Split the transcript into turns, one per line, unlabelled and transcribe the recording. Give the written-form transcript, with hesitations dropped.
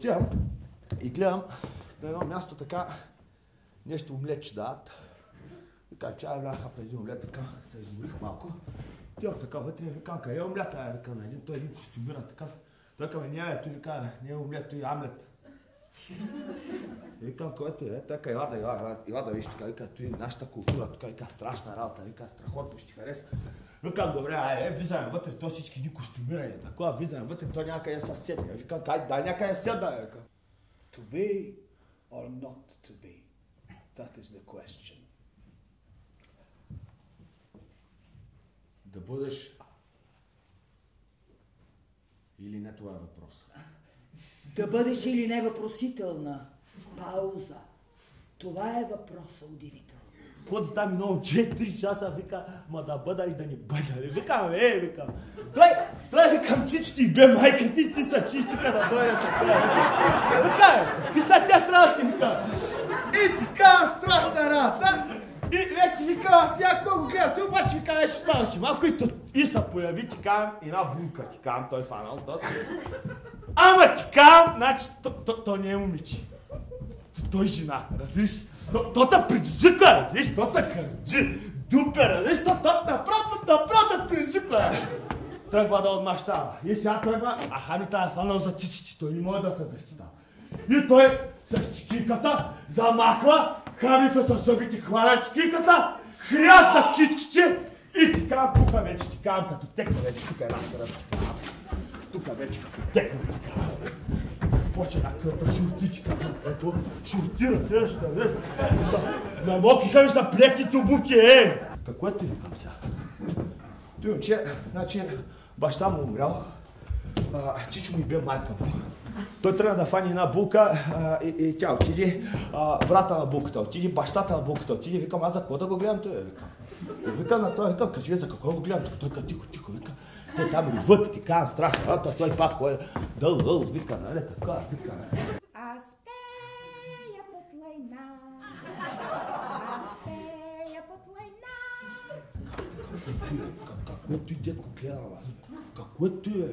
отивам и гледам на едно място така нещо омлет ще дадат. Така, че бяха преди един омлет, така се изморих малко. Отивам така вътре и викам, къде е омлета? Викам на един, той е един костюмиран такъв. Той към няма, той вика, не е омлет, той е амлет. И викам, който е, така ела да виж, така, вика, той е нашата култура, тук вика, страшна работа, вика, страхотно ще ти хареса. Викам, добре, айде, влизаме вътре, то всички ни костюмирани, такова, влизаме вътре, то някъде са седни. Викам, дай някъде седна, вика.
To be or not to be? That is the question.
Да бъдеш или не, това е въпрос.
Да бъдеш или не въпросителна пауза. Това е въпроса удивително.
Ходи там много 4 часа, вика, ма да бъда и да не бъда. Викам, викам. Той викам, чичо ти бе майка ти са чиш тук да бъде така. Викам, какви са тя сработи, викам. И ти казвам страшна работа. И вече викам, аз някой го гледа, той обаче викам, нещо ставаше малко и се появи, ти казвам, една булка, ти казвам, той фанал, доста. Ама ти казвам, значи, то не е момиче. Той жена, разбираш? То те предизвиква, разбираш? То се кърджи, дупе, разбираш? То направо те предизвиква. Тръгва да отмащава. И сега тръгва, а Ханита е фанал за циците, той не може да се защитава. И той с чекиката замахва, Ханита със зъбите хваля чекиката, хряса китките и ти казвам, тук вече ти казвам, като текна вече, тук е разкарат. Тук вече като текна ти казвам. Почена кръвта шуртичка, ето, шуртират нещо, не? Замокиха ми са плеките обувки, Какво е ти викам сега? Той момче, значи, баща му умрял, чичо ми бе майка му. Той тръгна да фани една булка и тя отиди, брата на булката отиди, бащата на булката отиди, викам, аз за какво да го гледам той, викам. И викам на той, викам, кажи, за какво го гледам, той каза, тихо, викам. Те там реват, ти казвам, страшно, той пак ходи, дъл, вика, нали, така, вика.
Аз пея под лайна, аз пея под лайна.
Какво ти, детко, гледам аз, какво ти,